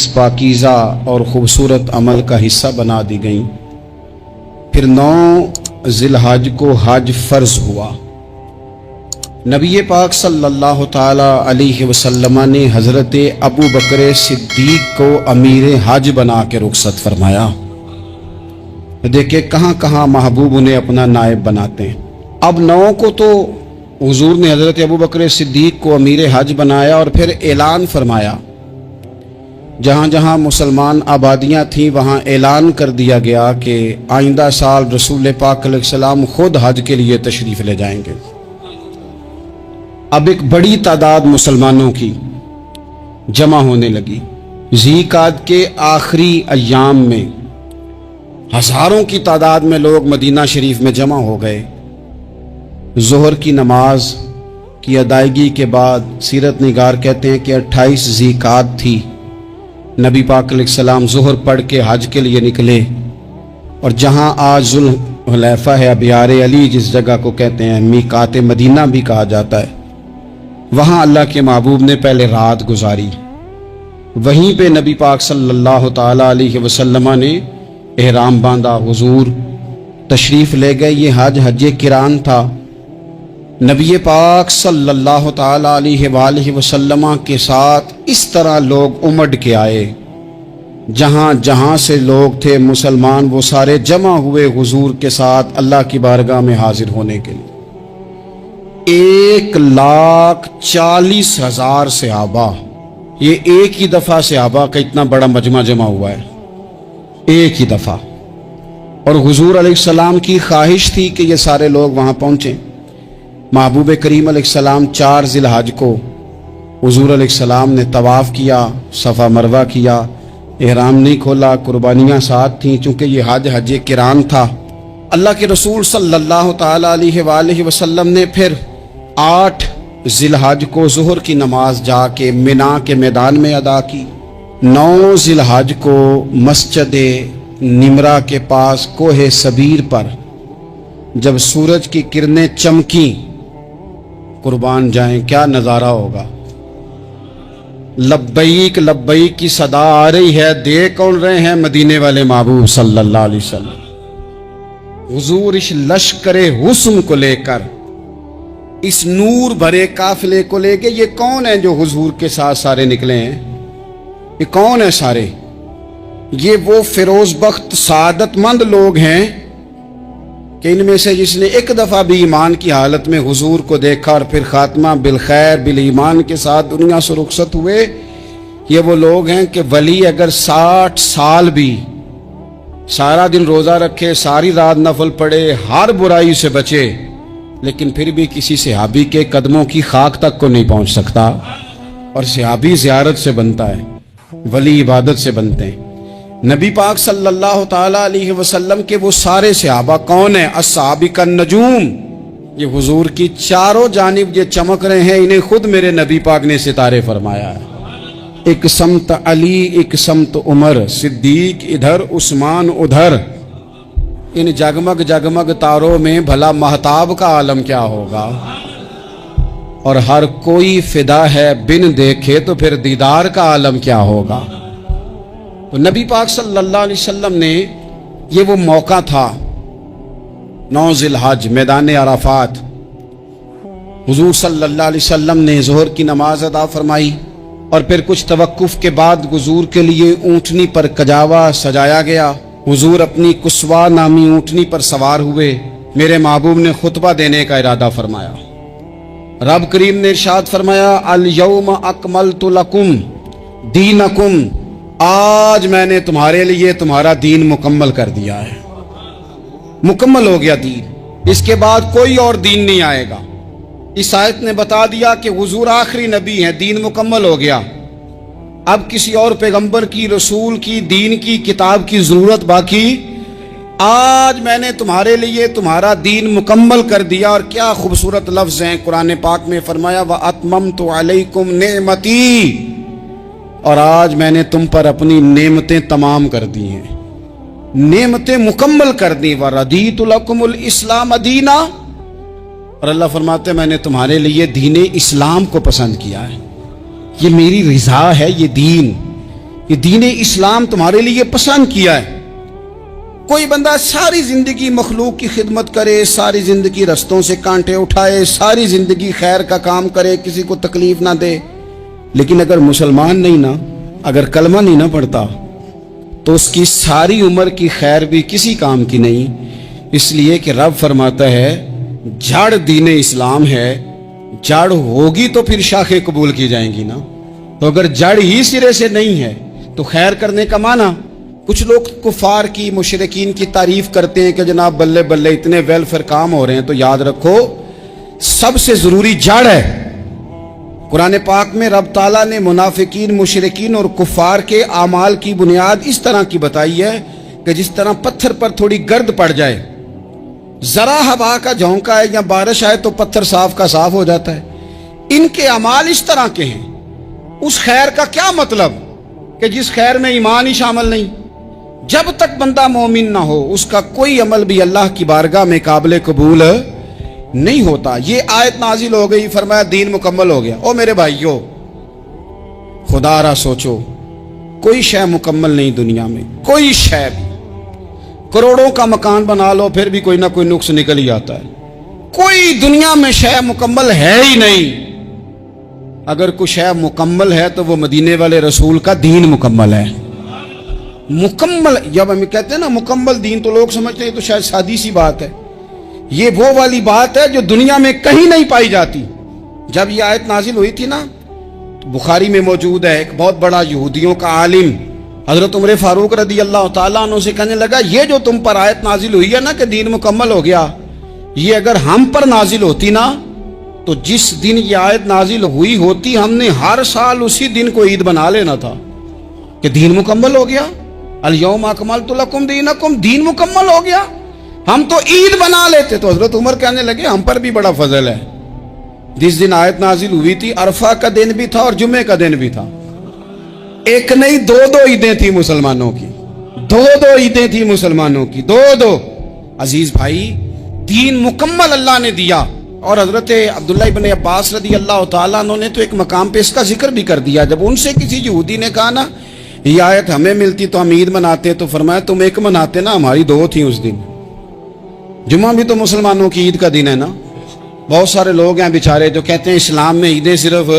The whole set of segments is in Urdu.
اس پاکیزہ اور خوبصورت عمل کا حصہ بنا دی گئیں۔ پھر 9 ذی الحج کو حج فرض ہوا۔ نبی پاک صلی اللہ تعالی علیہ وسلم نے حضرت ابو بکر صدیق کو امیر حج بنا کے رخصت فرمایا۔ دیکھیں کہاں کہاں محبوب انہیں اپنا نائب بناتے ہیں۔ اب 9 کو تو حضور نے حضرت ابو بکر صدیق کو امیر حج بنایا اور پھر اعلان فرمایا۔ جہاں جہاں مسلمان آبادیاں تھیں وہاں اعلان کر دیا گیا کہ آئندہ سال رسول پاک علیہ السلام خود حج کے لیے تشریف لے جائیں گے۔ اب ایک بڑی تعداد مسلمانوں کی جمع ہونے لگی۔ ذی قعدہ کے آخری ایام میں ہزاروں کی تعداد میں لوگ مدینہ شریف میں جمع ہو گئے۔ ظہر کی نماز کی ادائیگی کے بعد سیرت نگار کہتے ہیں کہ 28 ذی قعدہ تھی۔ نبی پاک علیہ السلام ظہر پڑھ کے حج کے لیے نکلے، اور جہاں آج ذوالحلیفہ ہے، ابیار علی جس جگہ کو کہتے ہیں، میقات مدینہ بھی کہا جاتا ہے، وہاں اللہ کے محبوب نے پہلے رات گزاری۔ وہیں پہ نبی پاک صلی اللہ تعالی علیہ وسلم نے احرام باندھا، حضور تشریف لے گئے۔ یہ حج قران تھا۔ نبی پاک صلی اللہ تعالی علیہ وآلہ وسلم کے ساتھ اس طرح لوگ امڑ کے آئے، جہاں جہاں سے لوگ تھے مسلمان وہ سارے جمع ہوئے حضور کے ساتھ اللہ کی بارگاہ میں حاضر ہونے کے لیے۔ 1,40,000 صحابہ، یہ ایک ہی دفعہ صحابہ کا اتنا بڑا مجمع جمع ہوا ہے، ایک ہی دفعہ۔ اور حضور علیہ السلام کی خواہش تھی کہ یہ سارے لوگ وہاں پہنچیں۔ محبوب کریم علیہ السلام 4 ذی الحج کو حضور علیہ السلام نے طواف کیا، صفا مروہ کیا، احرام نہیں کھولا، قربانیاں ساتھ تھیں، چونکہ یہ حج قران تھا۔ اللہ کے رسول صلی اللہ تعالی علیہ وآلہ وسلم نے پھر 8 ذی الحج کو ظہر کی نماز جا کے منا کے میدان میں ادا کی۔ 9 ذی الحج کو مسجد نمرہ کے پاس کوہ صبیر پر جب سورج کی کرنیں چمکیں، قربان جائیں کیا نظارہ ہوگا۔ لبیک لبیک کی صدا آ رہی ہے، دے کون رہے ہیں؟ مدینے والے محبوب صلی اللہ علیہ وسلم۔ حضور اس لشکر حسن کو لے کر، اس نور بھرے قافلے کو لے کے، یہ کون ہیں جو حضور کے ساتھ سارے نکلے ہیں؟ یہ کون ہیں سارے؟ یہ وہ فیروز بخت سعادت مند لوگ ہیں کہ ان میں سے جس نے ایک دفعہ بھی ایمان کی حالت میں حضور کو دیکھا اور پھر خاتمہ بالخیر بالایمان کے ساتھ دنیا سے رخصت ہوئے، یہ وہ لوگ ہیں کہ ولی اگر 60 سال بھی سارا دن روزہ رکھے، ساری رات نفل پڑھے، ہر برائی سے بچے، لیکن پھر بھی کسی صحابی کے قدموں کی خاک تک کو نہیں پہنچ سکتا۔ اور صحابی زیارت سے بنتا ہے، ولی عبادت سے بنتے ہیں۔ نبی پاک صلی اللہ تعالی علیہ وسلم کے وہ سارے صحابہ کون ہیں؟ الصحابہ النجوم، یہ حضور کی چاروں جانب یہ چمک رہے ہیں، انہیں خود میرے نبی پاک نے ستارے فرمایا ہے۔ ایک سمت علی، ایک سمت عمر، صدیق ادھر، عثمان ادھر۔ ان جگمگ جگمگ تاروں میں بھلا مہتاب کا عالم کیا ہوگا؟ اور ہر کوئی فدا ہے بن دیکھے تو پھر دیدار کا عالم کیا ہوگا؟ تو نبی پاک صلی اللہ علیہ وسلم نے یہ وہ موقع تھا، 9 ذی الحج میدان عرفات، حضور صلی اللہ علیہ وسلم نے ظہر کی نماز ادا فرمائی، اور پھر کچھ توقف کے بعد حضور کے لیے اونٹنی پر کجاوا سجایا گیا۔ حضور اپنی کسوا نامی اونٹنی پر سوار ہوئے، میرے محبوب نے خطبہ دینے کا ارادہ فرمایا۔ رب کریم نے ارشاد فرمایا، الیوم اکملت لکم دینکم، آج میں نے تمہارے لیے تمہارا دین مکمل کر دیا ہے، مکمل ہو گیا دین، اس کے بعد کوئی اور دین نہیں آئے گا۔ اس آیت نے بتا دیا کہ حضور آخری نبی ہیں، دین مکمل ہو گیا، اب کسی اور پیغمبر کی، رسول کی، دین کی، کتاب کی ضرورت باقی۔ آج میں نے تمہارے لیے تمہارا دین مکمل کر دیا۔ اور کیا خوبصورت لفظ ہیں قرآن پاک میں، فرمایا وَأَتْمَمْتُ عَلَيْكُمْ نِعْمَتِي، اور آج میں نے تم پر اپنی نعمتیں تمام کر دی ہیں، نعمتیں مکمل کر دی۔ وَرَضِيتُ لَكُمُ الْإِسْلَامَ دِينًا، اور اللہ فرماتے ہیں میں نے تمہارے لیے دین اسلام کو پسند کیا ہے، یہ میری رضا ہے، یہ دین، کہ دین اسلام تمہارے لیے پسند کیا ہے. کوئی بندہ ساری زندگی مخلوق کی خدمت کرے، ساری زندگی رستوں سے کانٹے اٹھائے، ساری زندگی خیر کا کام کرے، کسی کو تکلیف نہ دے، لیکن اگر مسلمان نہیں نا، اگر کلمہ نہیں نہ پڑھتا تو اس کی ساری عمر کی خیر بھی کسی کام کی نہیں. اس لیے کہ رب فرماتا ہے جڑ دین اسلام ہے، جڑ ہوگی تو پھر شاخیں قبول کی جائیں گی نا. تو اگر جڑ ہی سرے سے نہیں ہے تو خیر کرنے کا معنی. کچھ لوگ کفار کی، مشرکین کی تعریف کرتے ہیں کہ جناب بلے بلے اتنے ویلفیئر کام ہو رہے ہیں. تو یاد رکھو سب سے ضروری جڑ ہے. قرآن پاک میں رب تعالیٰ نے منافقین، مشرکین اور کفار کے اعمال کی بنیاد اس طرح کی بتائی ہے کہ جس طرح پتھر پر تھوڑی گرد پڑ جائے، ذرا ہوا کا جھونکا ہے یا بارش آئے تو پتھر صاف کا صاف ہو جاتا ہے. ان کے اعمال اس طرح کے ہیں. اس خیر کا کیا مطلب کہ جس خیر میں ایمان ہی شامل نہیں؟ جب تک بندہ مومن نہ ہو اس کا کوئی عمل بھی اللہ کی بارگاہ میں قابل قبول نہیں ہوتا. یہ آیت نازل ہو گئی، فرمایا دین مکمل ہو گیا. او میرے بھائیو، خدا را سوچو، کوئی شے مکمل نہیں دنیا میں، کوئی شے بھی. کروڑوں کا مکان بنا لو پھر بھی کوئی نہ کوئی نقص نکل ہی آتا ہے. کوئی دنیا میں شے مکمل ہے ہی نہیں. اگر کوئی شے مکمل ہے تو وہ مدینے والے رسول کا دین مکمل ہے. مکمل، جب ہم کہتے ہیں نا مکمل دین تو لوگ سمجھتے ہیں تو شاید سادی سی بات ہے. یہ وہ والی بات ہے جو دنیا میں کہیں نہیں پائی جاتی. جب یہ آیت نازل ہوئی تھی نا، بخاری میں موجود ہے، ایک بہت بڑا یہودیوں کا عالم حضرت عمر فاروق رضی اللہ تعالیٰ عنہ سے کہنے لگا یہ جو تم پر آیت نازل ہوئی ہے نا کہ دین مکمل ہو گیا، یہ اگر ہم پر نازل ہوتی نا تو جس دن یہ آیت نازل ہوئی ہوتی ہم نے ہر سال اسی دن کو عید بنا لینا تھا کہ دین مکمل ہو گیا. الیوم اکملت لکم دینکم، دین مکمل ہو گیا. ہم تو عید بنا لیتے. تو حضرت عمر کہنے لگے ہم پر بھی بڑا فضل ہے. جس دن آیت نازل ہوئی تھی عرفہ کا دن بھی تھا اور جمعے کا دن بھی تھا. ایک نہیں دو عیدیں تھی مسلمانوں کی، دو عیدیں تھی مسلمانوں کی، دو. عزیز بھائی، دین مکمل اللہ نے دیا. اور حضرت عبداللہ ابن عباس رضی اللہ تعالیٰ عنہ نے تو ایک مقام پہ اس کا ذکر بھی کر دیا. جب ان سے کسی یہودی نے کہا نا یہ آیت ہمیں ملتی تو ہم عید مناتے، تو فرمایا تم ایک مناتے نا، ہماری دو تھیں اس دن. جمعہ بھی تو مسلمانوں کی عید کا دن ہے نا. بہت سارے لوگ ہیں بیچارے جو کہتے ہیں اسلام میں عیدیں صرف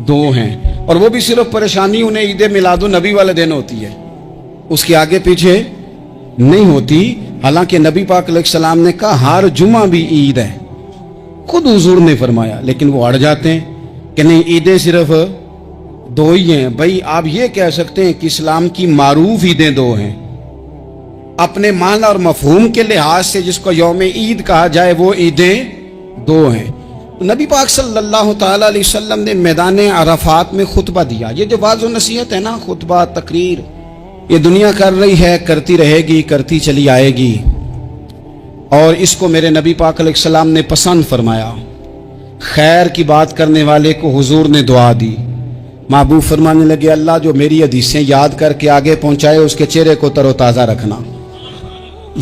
دو ہیں، اور وہ بھی صرف پریشانی انہیں عید میلاد النبی والے دن ہوتی ہے، اس کے آگے پیچھے نہیں ہوتی. حالانکہ نبی پاک علیہ السلام نے کہا ہر جمعہ بھی عید ہے، خود حضور نے فرمایا، لیکن وہ اڑ جاتے ہیں کہ نہیں عیدیں صرف دو ہی ہیں. بھائی آپ یہ کہہ سکتے ہیں کہ اسلام کی معروف عیدیں دو ہیں، اپنے معنی اور مفہوم کے لحاظ سے جس کو یوم عید کہا جائے وہ عیدیں دو ہیں. نبی پاک صلی اللہ تعالیٰ علیہ وسلم نے میدان عرفات میں خطبہ دیا. یہ جو واعظ و نصیحت ہے نا، خطبہ، تقریر، یہ دنیا کر رہی ہے، کرتی رہے گی، کرتی چلی آئے گی، اور اس کو میرے نبی پاک علیہ السلام نے پسند فرمایا. خیر کی بات کرنے والے کو حضور نے دعا دی. محبوب فرمانے لگے اللہ جو میری حدیثیں یاد کر کے آگے پہنچائے اس کے چہرے کو تر و تازہ رکھنا.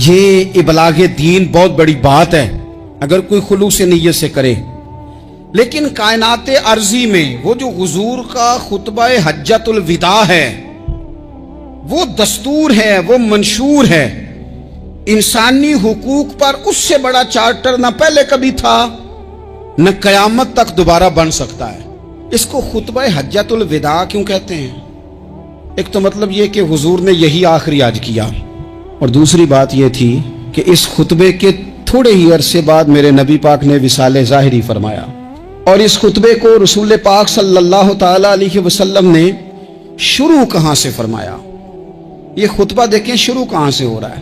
یہ ابلاغ دین بہت بڑی بات ہے اگر کوئی خلوص نیت سے کرے. لیکن کائنات ارضی میں وہ جو حضور کا خطبہ حجۃ الوداع ہے، وہ دستور ہے، وہ منشور ہے. انسانی حقوق پر اس سے بڑا چارٹر نہ پہلے کبھی تھا نہ قیامت تک دوبارہ بن سکتا ہے. اس کو خطبہ حجۃ الوداع کیوں کہتے ہیں؟ ایک تو مطلب یہ کہ حضور نے یہی آخری حج کیا، اور دوسری بات یہ تھی کہ اس خطبے کے تھوڑے ہی عرصے بعد میرے نبی پاک نے وصال ظاہری فرمایا. اور اس خطبے کو رسول پاک صلی اللہ تعالی علیہ وسلم نے شروع کہاں سے فرمایا؟ یہ خطبہ دیکھیں شروع کہاں سے ہو رہا ہے.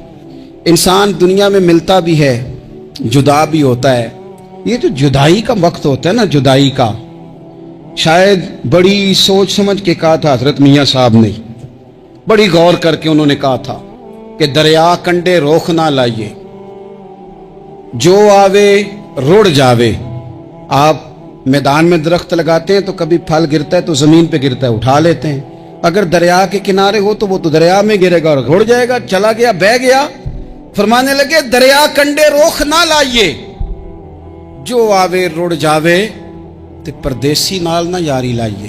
انسان دنیا میں ملتا بھی ہے، جدا بھی ہوتا ہے. یہ جو جدائی کا وقت ہوتا ہے نا، جدائی کا، شاید بڑی سوچ سمجھ کے کہا تھا حضرت میاں صاحب نے، بڑی غور کر کے انہوں نے کہا تھا کہ دریا کنڈے روخ نہ لائیے، جو آوے رڑ جاوے. آپ میدان میں درخت لگاتے ہیں تو کبھی پھل گرتا ہے تو زمین پہ گرتا ہے، اٹھا لیتے ہیں. اگر دریا کے کنارے ہو تو وہ تو دریا میں گرے گا اور رڑ جائے گا، چلا گیا، بہہ گیا. فرمانے لگے دریا کنڈے روخ نہ لائیے، جو آوے رڑ جاوے تے پردیسی نال نہ یاری لائیے.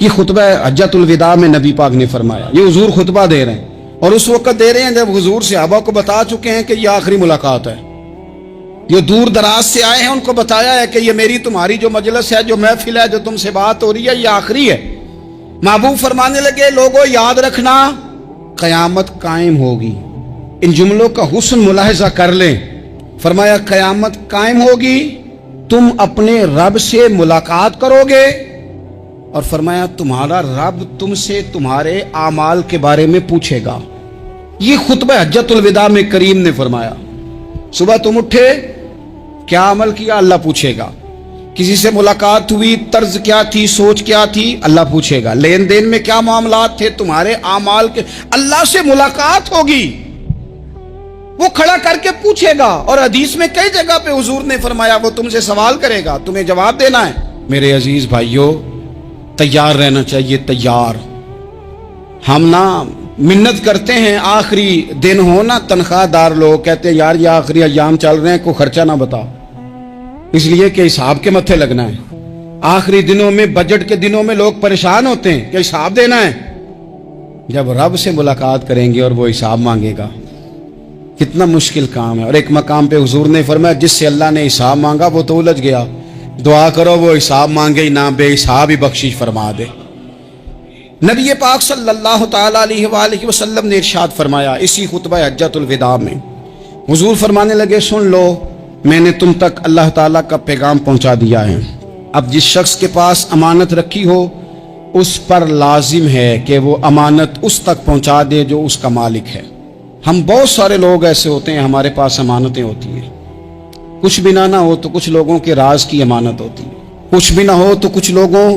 یہ خطبہ حجۃ الوداع میں نبی پاک نے فرمایا، یہ حضور خطبہ دے رہے ہیں اور اس وقت دے رہے ہیں جب حضور صحابہ کو بتا چکے ہیں کہ یہ آخری ملاقات ہے. یہ دور دراز سے آئے ہیں، ان کو بتایا ہے کہ یہ میری تمہاری جو مجلس ہے، جو محفل ہے، جو تم سے بات ہو رہی ہے، یہ آخری ہے. محبوب فرمانے لگے لوگوں یاد رکھنا قیامت قائم ہوگی. ان جملوں کا حسن ملاحظہ کر لیں. فرمایا قیامت قائم ہوگی، تم اپنے رب سے ملاقات کرو گے، اور فرمایا تمہارا رب تم سے تمہارے اعمال کے بارے میں پوچھے گا. یہ خطبہ حجۃ الوداع میں کریم نے فرمایا. صبح تم اٹھے، کیا عمل کیا؟ اللہ پوچھے گا. کسی سے ملاقات ہوئی، طرز کیا تھی، سوچ کیا تھی، اللہ پوچھے گا. لین دین میں کیا معاملات تھے، تمہارے اعمال کے، اللہ سے ملاقات ہوگی، وہ کھڑا کر کے پوچھے گا. اور حدیث میں کئی جگہ پہ حضور نے فرمایا وہ تم سے سوال کرے گا، تمہیں جواب دینا ہے. میرے عزیز بھائیوں، تیار رہنا چاہیے. تیار. ہم نا منت کرتے ہیں آخری دن ہو نا، تنخواہ دار لوگ کہتے ہیں یار یہ آخری ایام چل رہے ہیں، کوئی خرچہ نہ بتا، اس لیے کہ حساب کے متھے لگنا ہے. آخری دنوں میں، بجٹ کے دنوں میں لوگ پریشان ہوتے ہیں کہ حساب دینا ہے. جب رب سے ملاقات کریں گے اور وہ حساب مانگے گا، کتنا مشکل کام ہے. اور ایک مقام پہ حضور نے فرمایا جس سے اللہ نے حساب مانگا وہ تو الجھ گیا، دعا کرو وہ حساب مانگے ہی نہ، بے حساب ہی بخشش فرما دے. نبی پاک صلی اللہ تعالی علیہ وآلہ وسلم نے ارشاد فرمایا اسی خطبہ حجۃ الوداع میں. حضور فرمانے لگے سن لو، میں نے تم تک اللہ تعالیٰ کا پیغام پہنچا دیا ہے. اب جس شخص کے پاس امانت رکھی ہو اس پر لازم ہے کہ وہ امانت اس تک پہنچا دے جو اس کا مالک ہے. ہم بہت سارے لوگ ایسے ہوتے ہیں، ہمارے پاس امانتیں ہوتی ہیں، کچھ بھی نہ ہو تو کچھ لوگوں کے راز کی امانت ہوتی ہے، کچھ بھی نہ ہو تو کچھ لوگوں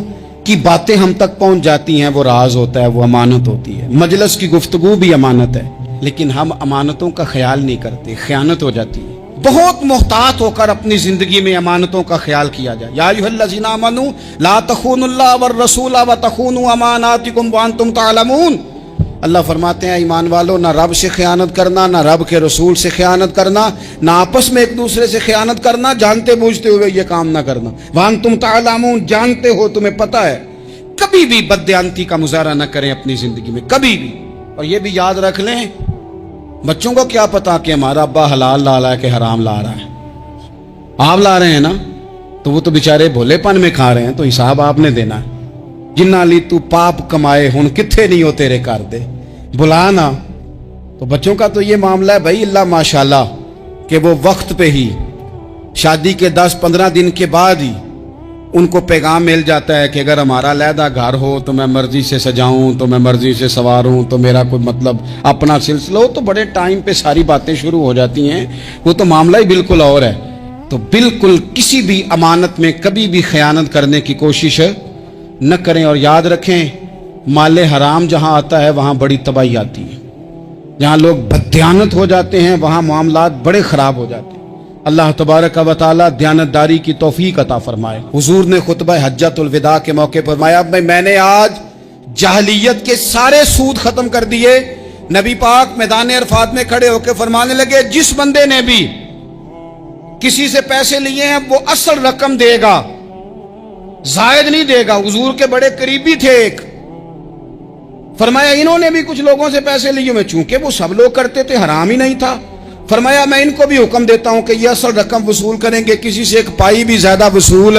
کی باتیں ہم تک پہنچ جاتی ہیں، وہ راز ہوتا ہے، وہ امانت ہوتی ہے. مجلس کی گفتگو بھی امانت ہے، لیکن ہم امانتوں کا خیال نہیں کرتے، خیانت ہو جاتی ہے. بہت محتاط ہو کر اپنی زندگی میں امانتوں کا خیال کیا جائے. یا ایھا الذین آمنوا لا تخونوا اللہ والرسول وتخونوا اماناتکم وانتم تعلمون. اللہ فرماتے ہیں ایمان والو، نہ رب سے خیانت کرنا، نہ رب کے رسول سے خیانت کرنا، نہ آپس میں ایک دوسرے سے خیانت کرنا، جانتے بوجھتے ہوئے یہ کام نہ کرنا. وانتم تعلمون، جانتے ہو، تمہیں پتہ ہے. کبھی بھی بددیانتی کا مظاہرہ نہ کریں اپنی زندگی میں، کبھی بھی. اور یہ بھی یاد رکھ لیں، بچوں کو کیا پتا کہ ہمارا ابا حلال لا رہا ہے کہ حرام لا رہا ہے. آپ لا رہے ہیں نا، تو وہ تو بیچارے بھولے پن میں کھا رہے ہیں، تو حساب آپ نے دینا ہے. جنا لی تو پاپ کمائے ہن کتھے نہیں ہو تیرے کر دے بلا نا. تو بچوں کا تو یہ معاملہ ہے بھائی، اللہ ماشاءاللہ کہ وہ وقت پہ ہی شادی کے 10-15 دن کے بعد ہی ان کو پیغام مل جاتا ہے کہ اگر ہمارا علیحدہ گھر ہو تو میں مرضی سے سجاؤں، تو میں مرضی سے سواروں، تو میرا کوئی مطلب اپنا سلسلہ ہو. تو بڑے ٹائم پہ ساری باتیں شروع ہو جاتی ہیں، وہ تو معاملہ ہی بالکل اور ہے. تو بالکل کسی بھی امانت میں کبھی بھی خیانت کرنے کی کوشش نہ کریں. اور یاد رکھیں مال حرام جہاں آتا ہے وہاں بڑی تباہی آتی ہے. جہاں لوگ بددیانت ہو جاتے ہیں وہاں معاملات بڑے خراب ہو جاتے ہیں. اللہ تبارک و تعالیٰ دیانتداری کی توفیق عطا فرمائے. حضور نے خطبہ حجۃ الوداع کے موقع پر فرمایا میں نے آج جاہلیت کے سارے سود ختم کر دیے. نبی پاک میدان عرفات میں کھڑے ہو کے فرمانے لگے جس بندے نے بھی کسی سے پیسے لیے ہیں وہ اصل رقم دے گا، زائد نہیں دے گا. حضور کے بڑے قریبی تھے ایک، فرمایا انہوں نے بھی کچھ لوگوں سے پیسے لیے ہوئے، چونکہ وہ سب لوگ کرتے تھے، حرام ہی نہیں تھا. فرمایا میں ان کو بھی حکم دیتا ہوں کہ یہ اصل رقم وصول کریں گے، کسی سے ایک پائی بھی زیادہ وصول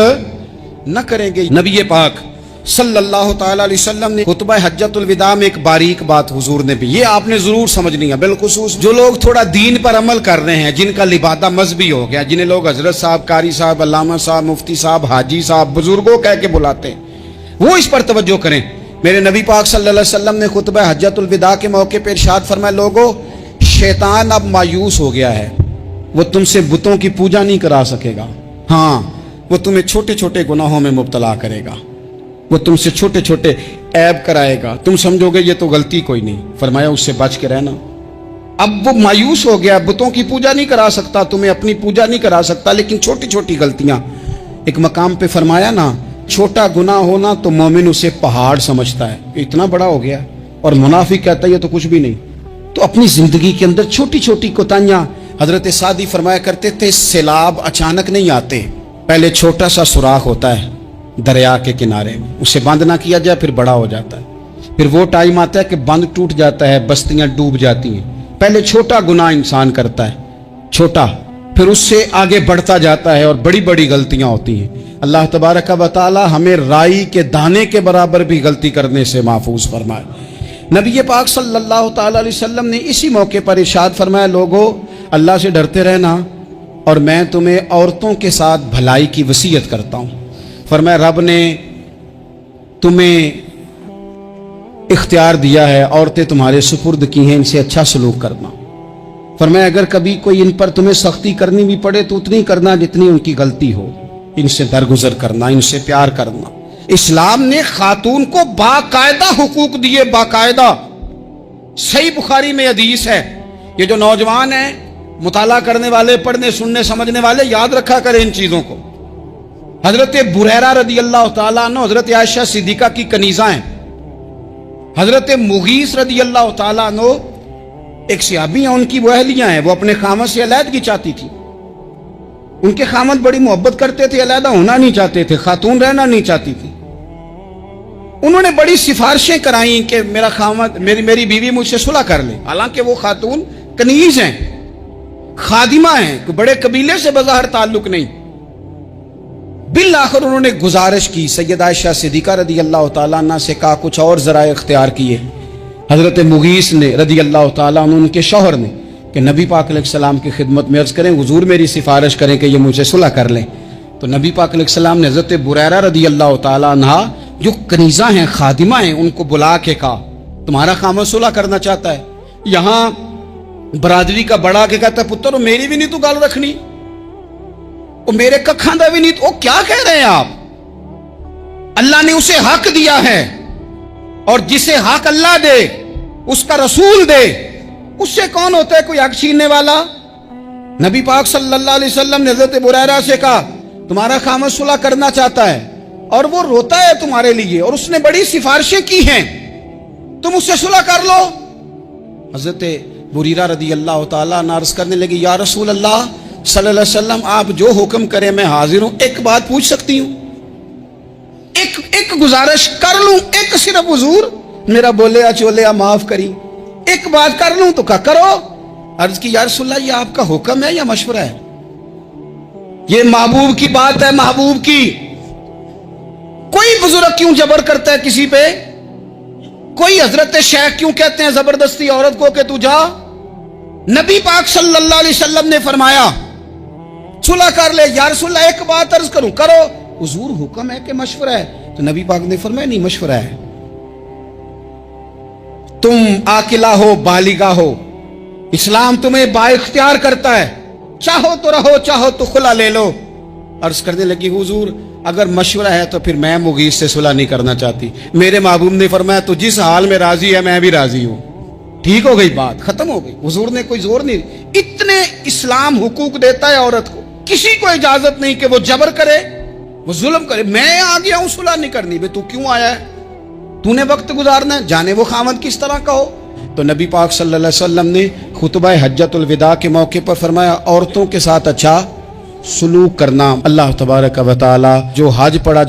نہ کریں گے. نبی پاک صلی اللہ تعالی علیہ وسلم نے خطبہ حجۃ الوداع میں ایک باریک بات حضور نے بھی، یہ آپ نے ضرور سمجھنی ہے، بالخصوص جو لوگ تھوڑا دین پر عمل کر رہے ہیں، جن کا لبادہ مذہبی ہو گیا، جنہیں لوگ حضرت صاحب، قاری صاحب، علامہ صاحب، مفتی صاحب، حاجی صاحب، بزرگوں کہہ کے بلاتے ہیں، وہ اس پر توجہ کریں. میرے نبی پاک صلی اللہ علیہ وسلم نے خطبہ حجۃ الوداع کے موقع پہ ارشاد فرمایا لوگوں شیطان اب مایوس ہو گیا ہے، وہ تم سے بتوں کی پوجا نہیں کرا سکے گا. ہاں وہ تمہیں چھوٹے چھوٹے گناہوں میں مبتلا کرے گا، وہ تم سے چھوٹے چھوٹے عیب کرائے گا، تم سمجھو گے یہ تو غلطی کوئی نہیں. فرمایا اس سے بچ کے رہنا. اب وہ مایوس ہو گیا، بتوں کی پوجا نہیں کرا سکتا، تمہیں اپنی پوجا نہیں کرا سکتا، لیکن چھوٹی چھوٹی غلطیاں. ایک مقام پہ فرمایا نا چھوٹا گناہ ہونا تو مومن اسے پہاڑ سمجھتا ہے، اتنا بڑا ہو گیا، اور منافق کہتا ہے یہ تو کچھ بھی نہیں. تو اپنی زندگی کے اندر چھوٹی چھوٹی کوتاہیاں، حضرت سعدی فرمایا کرتے تھے سیلاب اچانک نہیں آتے، پہلے چھوٹا سا سوراخ ہوتا ہے، دریا کے کنارے میں، اسے بند نہ کیا جائے پھر بڑا ہو جاتا ہے۔ پھر وہ ٹائم آتا ہے کہ بند ٹوٹ جاتا ہے، بستیاں ڈوب جاتی ہیں۔ پہلے چھوٹا گناہ انسان کرتا ہے، چھوٹا، پھر اس سے آگے بڑھتا جاتا ہے اور بڑی بڑی غلطیاں ہوتی ہیں۔ اللہ تبارک و تعالی ہمیں رائی کے دانے کے برابر بھی غلطی کرنے سے محفوظ فرمائے۔ نبی پاک صلی اللہ تعالی علیہ وسلم نے اسی موقع پر ارشاد فرمایا، لوگو اللہ سے ڈرتے رہنا اور میں تمہیں عورتوں کے ساتھ بھلائی کی وصیت کرتا ہوں۔ فرمایا رب نے تمہیں اختیار دیا ہے، عورتیں تمہارے سپرد کی ہیں، ان سے اچھا سلوک کرنا۔ فرمایا اگر کبھی کوئی ان پر تمہیں سختی کرنی بھی پڑے تو اتنی کرنا جتنی ان کی غلطی ہو، ان سے درگزر کرنا، ان سے پیار کرنا۔ اسلام نے خاتون کو باقاعدہ حقوق دیے، باقاعدہ۔ صحیح بخاری میں حدیث ہے، یہ جو نوجوان ہیں، مطالعہ کرنے والے، پڑھنے سننے سمجھنے والے، یاد رکھا کریں ان چیزوں کو۔ حضرت بریرہ رضی اللہ تعالیٰ عنہ حضرت عائشہ صدیقہ کی کنیزہ ہیں۔ حضرت مغیث رضی اللہ تعالیٰ عنہ ایک صحابی ہیں، ان کی وہ اہلیہ ہیں، وہ اپنے خامد سے علیحدگی چاہتی تھی۔ ان کے خامد بڑی محبت کرتے تھے، علیحدہ ہونا نہیں چاہتے تھے، خاتون رہنا نہیں چاہتی تھی۔ انہوں نے بڑی سفارشیں کرائیں کہ میرا خامد، میری بیوی مجھ سے صلح کر لے، حالانکہ وہ خاتون کنیز ہیں، خادمہ ہیں، کوئی بڑے قبیلے سے بظاہر تعلق نہیں۔ بالآخر انہوں نے گزارش کی، سیدہ عائشہ صدیقہ رضی اللہ تعالیٰ عنہ سے کہا، کچھ اور ذرائع اختیار کیے۔ حضرت مغیث نے رضی اللہ تعالیٰ عنہ، ان کے شوہر نے، کہ نبی پاک علیہ السلام کی خدمت میں عرض کریں، حضور میری سفارش کریں کہ یہ مجھ سے صلح کر لیں۔ تو نبی پاک علیہ السلام نے حضرت بریرہ رضی اللہ تعالیٰ عنہ جو کنیزہ ہیں، خادمہ ہیں، ان کو بلا کے کہا تمہارا خامد صلح کرنا چاہتا ہے۔ یہاں برادری کا بڑا کے کہتا ہے، پتر میری بھی نہیں تو گل رکھنی، وہ میرے ککھاں دا بھی نہیں تو، کیا کہہ رہے ہیں آپ؟ اللہ نے اسے حق دیا ہے، اور جسے حق اللہ دے اس کا رسول دے، اس سے کون ہوتا ہے کوئی حق چھیننے والا؟ نبی پاک صلی اللہ علیہ وسلم نے حضرت بریرہ سے کہا تمہارا خامد صلح کرنا چاہتا ہے اور وہ روتا ہے تمہارے لیے، اور اس نے بڑی سفارشیں کی ہیں، تم اس سے صلح کر لو۔ حضرت بریرہ رضی اللہ تعالیٰ عنہ عرض کرنے لگی، یا رسول اللہ صلی اللہ علیہ وسلم آپ جو حکم کریں میں حاضر ہوں، ایک بات پوچھ سکتی ہوں؟ ایک گزارش کر لوں؟ ایک صرف حضور میرا بولیا چولیا معاف کری، ایک بات کر لوں؟ تو کہا کرو۔ عرض کی یا رسول اللہ یہ آپ کا حکم ہے یا مشورہ ہے؟ یہ محبوب کی بات ہے، محبوب کی۔ کوئی بزرگ کیوں جبر کرتا ہے کسی پہ؟ کوئی حضرت شیخ کیوں کہتے ہیں زبردستی عورت کو کہ تو جا؟ نبی پاک صلی اللہ علیہ وسلم نے فرمایا صلح کر لے۔ یا رسول اللہ ایک بات عرض کروں؟ کرو۔ حضور حکم ہے کہ مشورہ ہے؟ تو نبی پاک نے فرمایا نہیں، مشورہ ہے۔ تم عاقلہ ہو، بالغہ ہو، اسلام تمہیں با اختیار کرتا ہے، چاہو تو رہو، چاہو تو خلا لے لو۔ عرض کرنے لگی حضور اگر مشورہ ہے تو پھر میں مغیث سے صلح نہیں کرنا چاہتی۔ میرے محبوب نے فرمایا تو جس حال میں راضی ہے میں بھی راضی ہوں۔ ٹھیک ہو گئی بات، ختم ہو گئی۔ حضور نے کوئی زور نہیں، اتنے اسلام حقوق دیتا ہے عورت کو، کسی کو اجازت نہیں کہ وہ جبر کرے، وہ ظلم کرے۔ میں آ گیا ہوں صلح نہیں کرنی، بے تو کیوں آیا ہے؟ تو نے وقت گزارنا ہے، جانے وہ خامد کس طرح کا ہو۔ تو نبی پاک صلی اللہ علیہ وسلم نے خطبہ حجۃ الوداع کے موقع پر فرمایا عورتوں کے ساتھ اچھا سلوک کرنا۔ اللہ تبارک و تعالی جو حج پڑھا